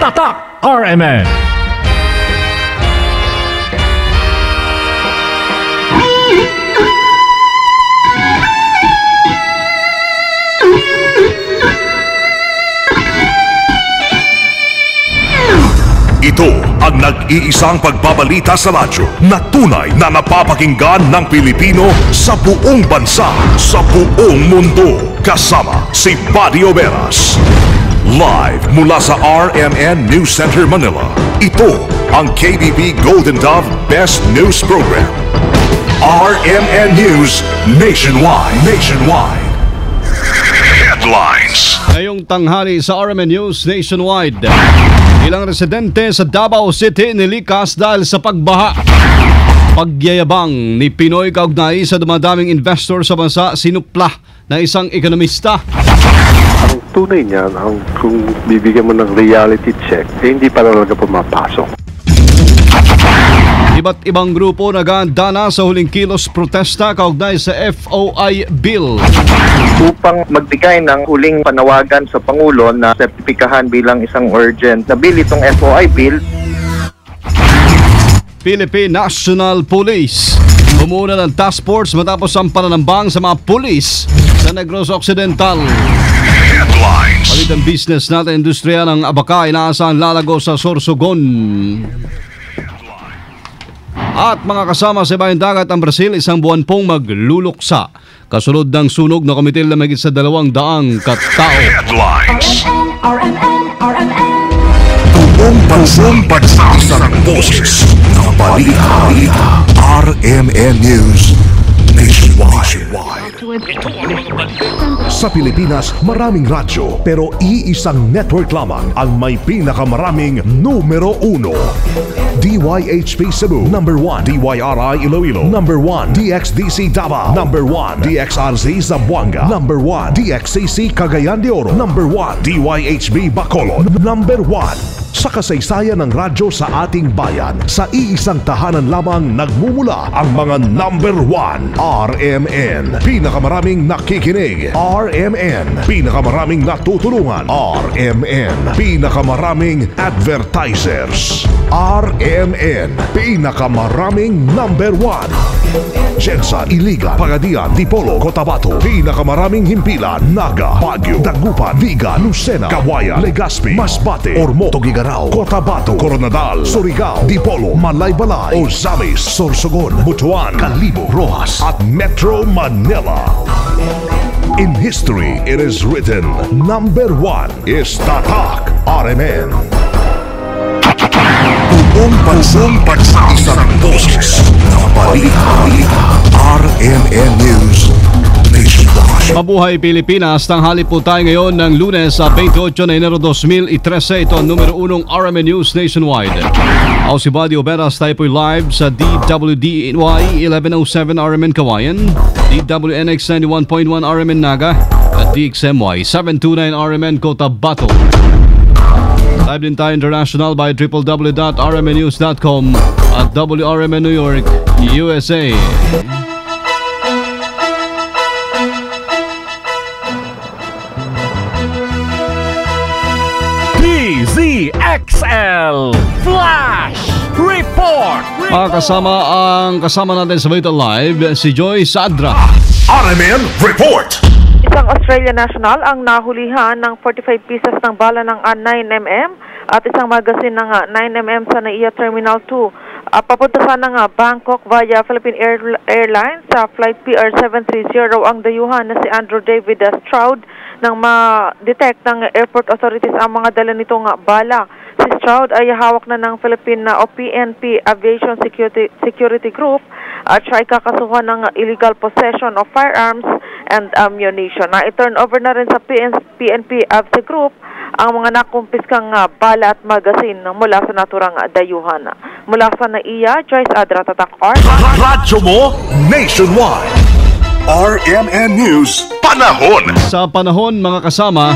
Tatak RMN. Ito ang nag-iisang pagbabalita sa radyo na tunay na napapakinggan ng Pilipino sa buong bansa, sa buong mundo. Kasama si Buddy Oberas. Live mula sa RMN News Center, Manila. Ito ang KBP Golden Dove Best News Program. RMN News Nationwide. Headlines. Ngayong tanghali sa RMN News Nationwide, ilang residente sa Davao City nilikas dahil sa pagbaha. Pagyayabang ni Pinoy kaugnay sa dumadaming investor sa bansa, sinupla na isang ekonomista. Ang tunay niyan, kung bibigyan mo ng reality check, hindi pa talaga pumapasok. Iba't ibang grupo nagahanda na sa huling kilos protesta kaugnay sa FOI Bill. Upang magbigay ng huling panawagan sa Pangulo na sertipikahan bilang isang urgent na bill itong FOI Bill. Philippine National Police bumuna ng task force matapos ang pananambang sa mga pulis sa Negros Occidental. Headlines. Palit ang business natin, industriya ng abaka, inaasahan lalago sa Sorsogon. At mga kasama sa ibayang dagat, ang Brazil isang buwan pong magluluksa kasunod ng sunog na komitil na mahigit sa 200 katao. Headlines. RMN. Buong bansang pag-isang boses ng balita. RMN News Nationwide. Sa Pilipinas, maraming radyo pero iisang network lamang ang may pinakamaraming numero 1. DYHP Cebu, number 1. DYRI Iloilo, number 1. DXDC Davao, number 1. DXRZ Zamboanga, number 1. DXCC Cagayan de Oro, number 1. DYHB Bacolod, number 1. Sa kasaysayan ng radyo sa ating bayan, sa iisang tahanan lamang nagmumula ang mga number 1. RMN, pinakamaraming nakikinig. RMN, pinakamaraming natutulungan. RMN, pinakamaraming advertisers. RMN, pinakamaraming number 1. Jensa, Iligan, Pagadian, Dipolo, Cotabato, pinakamaraming himpilan. Naga, Baguio, Dagupan, Viga, Lucena, Kawayan, Legazpi, Masbate, Ormo, Tugigaraw, Cotabato, Coronadal, Surigao, Dipolo, Malaybalay, Ozamis, Sorsogon, Butuan, Calibo, Rojas at Metro Manila. In history, it is written, number 1 is Tatak RMN. Buong bansang pag-isang boses ng balita. RMN News Nationwide. Mabuhay Pilipinas, tanghali po tayo ngayon ng Lunes sa 28 na Enero 2013. Ito ang numero 1 RMN News Nationwide. Ako si Buddy Oberas, tayo po'y live sa DWDNY 1107 RMN Kawayan, DWNX 91.1 RMN Naga at DXMY 729 RMN Cotabato. Live din tayo international by www.rmnews.com at WRMN New York, USA. DZXL Flash Report. Mga kasama natin sa Balita Live, si Joy Sadra. RMN Report. Isang Australian national ang nahulihan ng 45 pieces ng bala ng 9mm at isang magasin ng 9mm sa NAIA Terminal 2. Papunta sana ng Bangkok via Philippine Airlines sa flight PR730 ang dayuhan na si Andrew David Stroud nang ma-detect ng airport authorities ang mga dala nitong bala. Si Stroud ay hawak na ng Philippine o PNP Aviation Security Group at siya ay kakasuhan ng illegal possession of firearms and ammunition. I-turn over na rin sa PNP Avse Group ang mga nakumpiskang bala at magasin mula sa naturang dayuhan. Mula sa NAIA, Joyce Adra, Tatak R. Radyo mo Nationwide. RMN News Panahon. Sa panahon, mga kasama,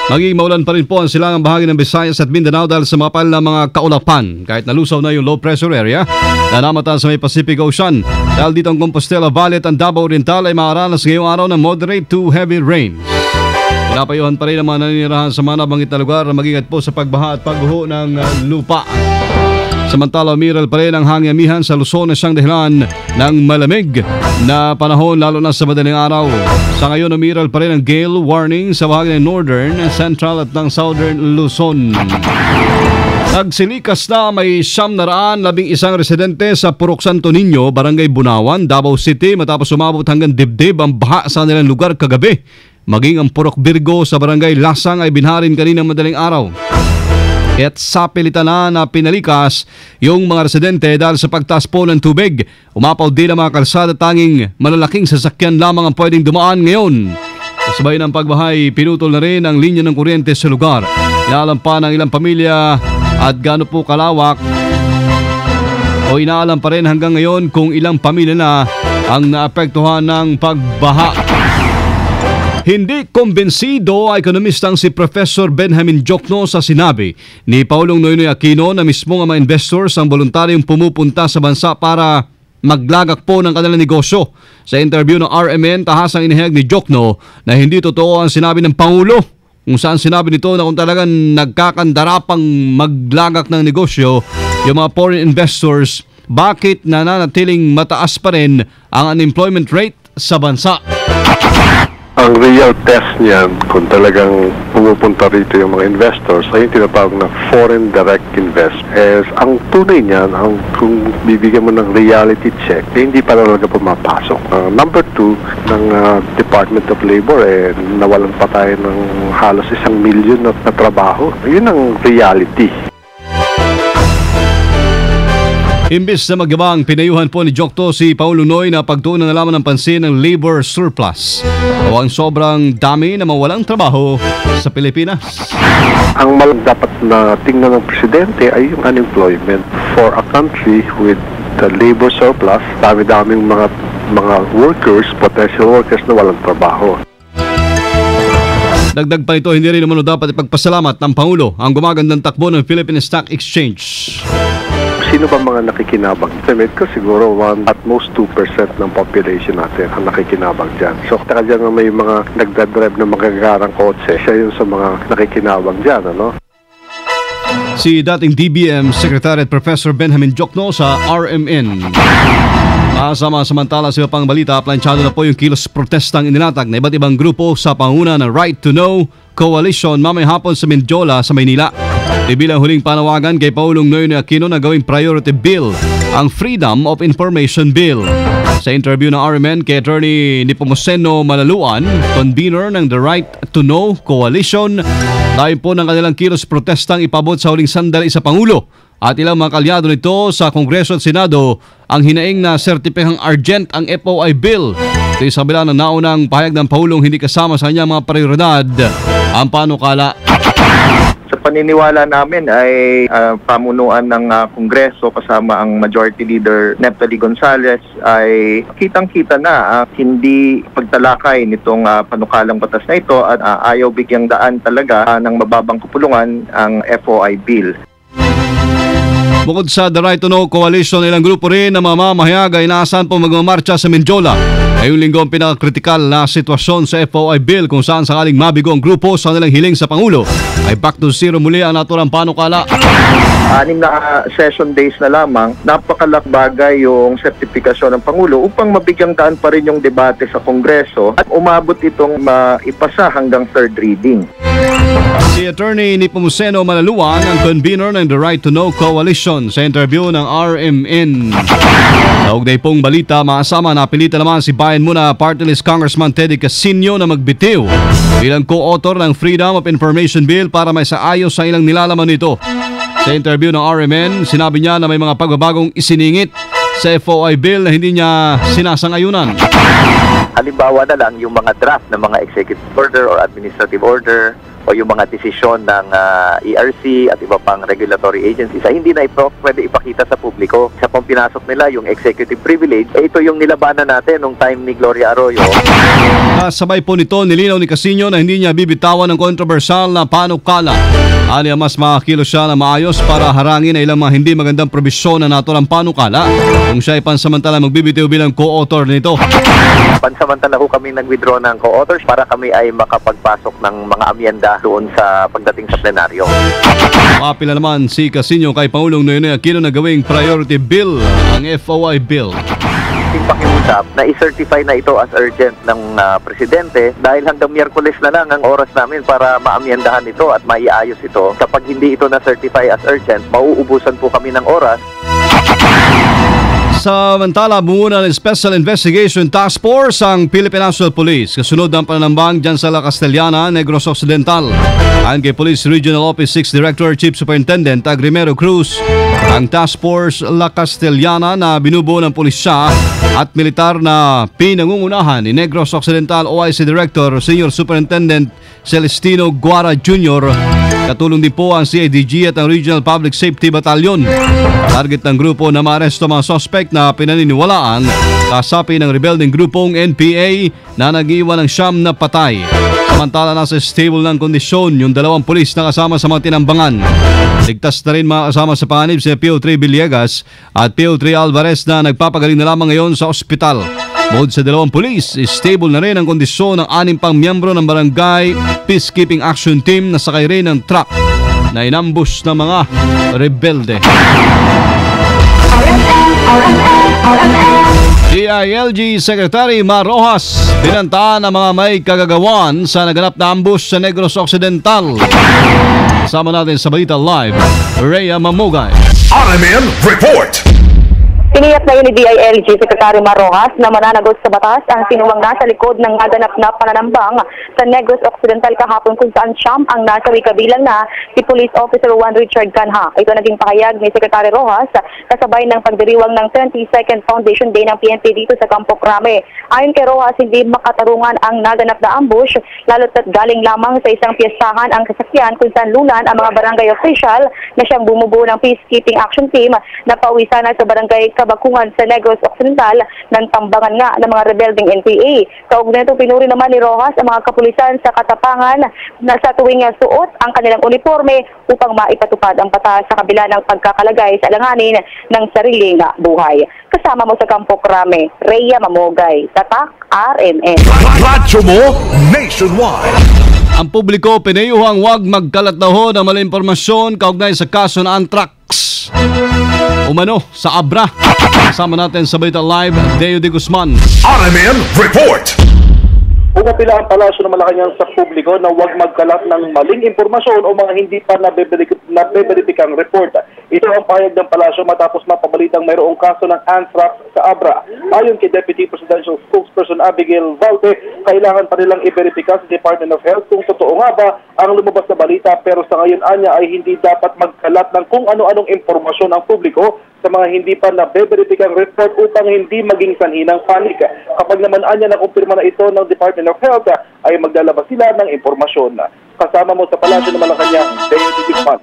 magiging maulan pa rin po ang silangang bahagi ng Visayas at Mindanao dahil sa mapal na mga kaulapan. Kahit nalusaw na yung low pressure area na namatan sa may Pacific Ocean. Dahil dito ang Compostela Valley at ang Davao Oriental ay maaranas ngayong araw ng moderate to heavy rain. Napayuhan pa rin ang mga naninirahan sa mga nabanggit na lugar na mag-ingat po sa pagbaha at pagguho ng lupa. Samantala, umiral pa rin ang hangin-amihan sa Luzon na siyang dahilan ng malamig na panahon lalo na sa madaling araw. Sa ngayon, umiral pa rin ang gale warning sa bahagi ng Northern, Central at ng Southern Luzon. Nagsilikas na may 111 residente sa Purok Santo Niño, Barangay Bunawan, Davao City matapos umabot hanggang dibdib ang baha sa kanilang lugar kagabi. Maging ang Purok Virgo sa Barangay Lasang ay binharin kaninang madaling araw. Kaya't sa pilitan na pinalikas yung mga residente dahil sa pagtaas po ng tubig. Umapaw din ang mga kalsada, tanging malalaking sasakyan lamang ang pwedeng dumaan ngayon. Kasabay ng pagbahay, pinutol na rin ang linya ng kuryente sa lugar. Inaalam pa ng ilang pamilya at gaano po kalawak o inaalam pa rin hanggang ngayon kung ilang pamilya na ang naapektuhan ng pagbaha. Hindi kumbensido ang ekonomistang si Professor Benjamin Jokno sa sinabi ni Paulong Noynoy Aquino na mismo ang mga investors ang voluntaryong pumupunta sa bansa para maglagak po ng kanilang negosyo. Sa interview ng RMN, tahasang inihayag ni Jokno na hindi totoo ang sinabi ng Pangulo, kung saan sinabi nito na kung talagang nagkakandarapang maglagak ng negosyo yung mga foreign investors, bakit nananatiling mataas pa rin ang unemployment rate sa bansa? Ang real test niyan, kung talagang pumupunta rito yung mga investors, ay yung tinatawag na foreign direct invest. Ang tunay niyan, kung bibigyan mo ng reality check, hindi pa talaga pumapasok. Number 2, ng Department of Labor, nawalan pa tayo ng halos 1 million na trabaho. Yun ang reality. Imbis na magabang, pinayuhan po ni Jokto si Paulo Noy na pagtuon ng alaman ng pansin ng labor surplus o ang sobrang dami na mawalang trabaho sa Pilipinas. Ang dapat na tingnan ng presidente ay yung unemployment. For a country with the labor surplus, dami-daming mga workers, potential workers na walang trabaho. Dagdag pa nito, hindi rin naman dapat ipagpasalamat ng Pangulo ang gumagandang takbo ng Philippine Stock Exchange. Sino ba mga nakikinabang? Estimate ko siguro at most 2% ng population natin ang nakikinabang dyan. So, taka dyan na may mga nagdadrive ng magagarang kotse, siya yun sa mga nakikinabang dyan, ano? Si dating DBM Secretary at Professor Benjamin Jokno sa RMN. Samantala sa iba pang balita, planchado na po yung kilos protestang inilatag na iba't ibang grupo sa panguna ng Right to Know Coalition mamayang hapon sa Mindiola sa Maynila. Bilang huling panawagan kay Paulong Noynoy Aquino na gawing priority bill ang Freedom of Information Bill. Sa interview ng RMN kay Attorney Nepomuceno Malaluan, convener ng The Right to Know Coalition, dahil po ng kanilang kilos protestang ipabot sa huling sandali sa Pangulo at ilang mga kalyado nito sa Kongreso at Senado ang hinaing na sertipikang urgent ang FOI bill. Ito sa kabila ng naunang pahayag ng Pangulong hindi kasama sa kanyang mga prioridad ang panukala. Sa paniniwala namin ay pamunuan ng Kongreso kasama ang Majority Leader Neptali Gonzales ay kitang-kita na hindi pagtalakay nitong panukalang batas na ito at ayaw bigyang daan talaga ng mababang kapulungan ang FOI bill. Bukod sa The Right to Know Coalition, ilang grupo rin na mamamahayag ay inaasahan po magmamarcha sa Mindiola. Ngayong linggo ang pinakakritikal na sitwasyon sa FOI bill kung saan sakaling mabigo ang grupo sa kanilang hiling sa Pangulo ay back to zero muli ang naturang panukala. 6 na session days na lamang, napakalakbagay yung sertifikasyon ng Pangulo upang mabigyang daan pa rin yung debate sa Kongreso at umabot itong maipasa hanggang third reading. Si Attorney Nepomuceno Malaluan ang convener ng The Right to Know Coalition sa interview ng RMN. Sa ugnay pong balita, maasama napilitan naman si Bayan Muna Party List Congressman Teddy Casino na magbitiw bilang co-author ng Freedom of Information Bill para may saayos sa ilang nilalaman nito. Sa interview ng RMN, sinabi niya na may mga pagbabagong isiningit sa FOI bill na hindi niya sinasang-ayunan. Halimbawa na lang yung mga draft ng mga executive order or administrative order o yung mga desisyon ng ERC at iba pang regulatory agencies ay hindi na pwede ipakita sa publiko. Sa pong pinasok nila yung executive privilege, ito yung nilabanan natin nung time ni Gloria Arroyo. Kasabay po nito, nilinaw ni Casino na hindi niya bibitawan ng kontrobersyal na panukala Aniya mas makakilos siya na maayos para harangin ay ilang mga hindi magandang probisyon na naturang panukala kung siya ay pansamantala magbibitiw bilang co-author nito. Pansamantala ho kami nag-withdraw ng co-authors para kami ay makapagpasok ng mga amyenda doon sa pagdating sa plenaryo. Mapila naman si Casino kay Pangulong Noynoy Aquino na gawing priority bill ang FOI bill. Pakiusap na i-certify na ito as urgent ng Presidente dahil hanggang Miyerkules na lang ang oras namin para maamyendahan ito at maiayos ito. Kapag hindi ito na-certify as urgent, mauubusan po kami ng oras. Samantala, bumuna ng Special Investigation Task Force ang Philippine National Police kasunod ng pananambang dyan sa La Castellana, Negros Occidental. Ayon kay Police Regional Office 6 Director Chief Superintendent Agrimero Cruz, ang Task Force La Castellana na binubuo ng pulisya at militar na pinangungunahan ni Negros Occidental OIC Director Senior Superintendent Celestino Guara Jr. Katulong din po ang CIDG at ang Regional Public Safety Battalion. Target ng grupo na maaresto mga suspect na pinaniniwalaan kasapi ng rebelding grupong NPA na nag-iwan ng 9 na patay. Samantala nasa stable ng kondisyon yung 2 pulis na kasama sa mga tinambangan. Ligtas na rin mga kasama sa panganib si PO3 Villegas at PO3 Alvarez na nagpapagaling na lamang ngayon sa ospital. Bukod sa 2 pulis, stable na rin ang kondisyon ng 6 pang miyembro ng Barangay Peacekeeping Action Team na sakay rin ng truck na inambush ng mga rebelde. DILG Secretary Mar Rojas binantaan ang mga may kagagawan sa naganap na ambush sa Negros Occidental. Kasama natin sa Balita Live, Rhea Mamugay. RMN Report. Tiniyak na yun ni DILG Secretary Mar Rojas na mananagot sa batas ang sinuwang nasa likod ng naganap na pananambang sa Negros Occidental kahapon kung saan siyam ang nasawi kabilang na si Police Officer Juan Richard Canha. Ito naging pahayag ni Secretary Rojas kasabay ng pagdiriwang ng 22nd Foundation Day ng PNP dito sa Campo Crame. Ayon kay Rojas, hindi makatarungan ang naganap na ambush lalo't at galing lamang sa isang piyestahan ang kasakyan kung saan lunan ang mga barangay official na siyang bumubuo ng Peacekeeping Action Team na pauwi sana sa barangay Bakungan sa Negros Occidental ng tambangan nga ng mga rebelding NPA. Kaugnay nito, pinuri naman ni Rojas ang mga kapulisan sa katapangan na sa tuwing suot ang kanilang uniforme upang maipatupad ang batas sa kabila ng pagkakalagay sa alanganin ng sariling buhay. Kasama mo sa Campo Crame, Rhea Mamugay, Tatak, RMN. Radyo mo nationwide. Ang publiko pinayuhang huwag magkalat na ho ng maling impormasyon kaugnay sa kaso na anthrax umano sa Abra. Kasama natin sa Balita Live, Deo de Guzman. RMN Report. Umapila ang palasyo ng Malacanang sa publiko na huwag magkalat ng maling impormasyon o mga hindi pa nabeberipikang report. Ito ang pahayag ng palasyo matapos mapabalitang mayroong kaso ng anthrax sa Abra. Ayon kay Deputy Presidential Spokesperson Abigail Valte, kailangan pa nilang i-verifika sa Department of Health kung totoo nga ba ang lumabas na balita, pero sa ngayon anya ay hindi dapat magkalat ng kung ano-anong impormasyon ang publiko sa mga hindi pa nabeberipikang report upang hindi maging sanhi ng panik. Kapag naman anya na kumpirma na ito ng Department of Health, ay maglalabas sila ng impormasyon. Kasama mo sa palasyo ng Malacanang, Deo de Guzman.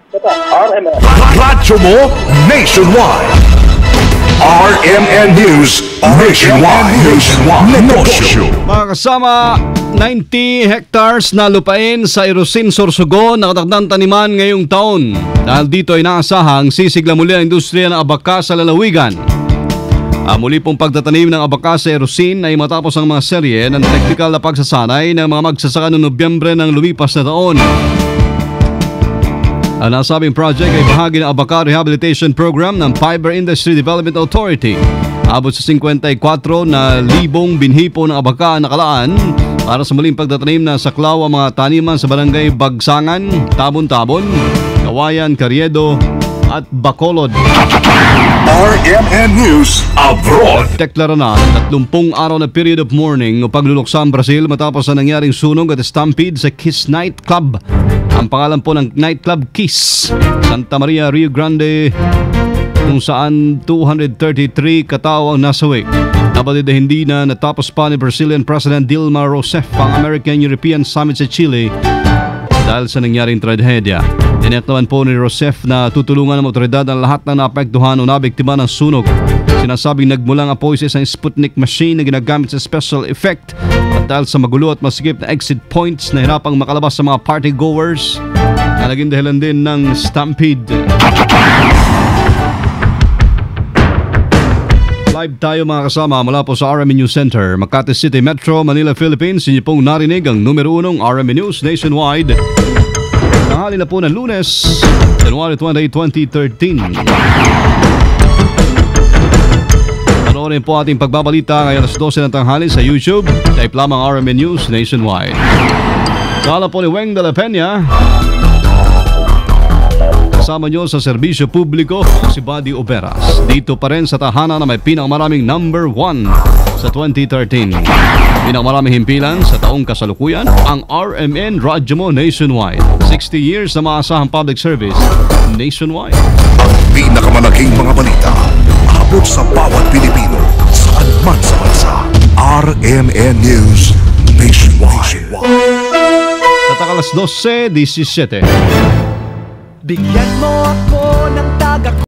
RMN. Radyo mo nationwide. RMN News Nationwide. Negosyo. Mga kasama, 90 hectares na lupain sa Irosin, Sorsogon nakatakdang taniman ngayong taon. Dahil dito ay naasahang sisigla muli ang industriya ng abaka sa lalawigan. Muli pong pagtatanim ng abaka sa Irosin ay matapos ang mga serye ng technical na pagsasanay ng mga magsasaka noong Nobyembre ng lumipas na taon. Ang nasabing project ay bahagi ng Abaka Rehabilitation Program ng Fiber Industry Development Authority. Abot sa 54 na libong binhipo ng abaka ang nakalaan para sa muling pagtatanim na saklaw ang mga taniman sa barangay Bagsangan, Tabon-Tabon, Kawayan, Carriedo at Bacolod. RMN News Abroad. Deklara na 30 araw na period of mourning o pagluluksa ang Brazil matapos na nangyaring sunog at stampede sa Kiss Night Club. Ang pangalan po ng nightclub Kiss, Santa Maria, Rio Grande, kung saan 233 katao ang nasawi. Nabatid na hindi na natapos pa ni Brazilian President Dilma Rousseff ang American-European Summit sa Chile dahil sa nangyaring trahedya. Tinet naman po ni Rousseff na tutulungan ng otoridad ang lahat ng naapektuhan o nabiktima ng sunog. Sinasabing nagmulang apoy sa isang Sputnik machine na ginagamit sa special effect at dahil sa magulo at masikip na exit points na hirapang makalabas sa mga party goers, na naging dahilan din ng stampede. Live tayo mga kasama mula po sa RMN News Center, Makati City Metro, Manila, Philippines. Inyo pong narinig ang numero 1 RMN News Nationwide. Tanghali na po ng Lunes, January 20, 2013. Panoorin po ating pagbabalita ngayon alas 12 ng tanghali sa YouTube. Type lamang RMN News Nationwide. Sala po ni Weng de la Peña. Kasama nyo sa serbisyo publiko si Buddy Oberas. Dito pa rin sa tahanan na may pinakamaraming number 1 sa 2013. Pinakamaraming himpilan sa taong kasalukuyan, ang RMN Radyo mo Nationwide. 60 years na maasahang public service nationwide. Ang pinakamalaking mga balita, abot sa bawat Pilipino, saan man sa bansa. RMN News Nationwide. Tatakalas 12:17. Bigyan mo ako ng tagak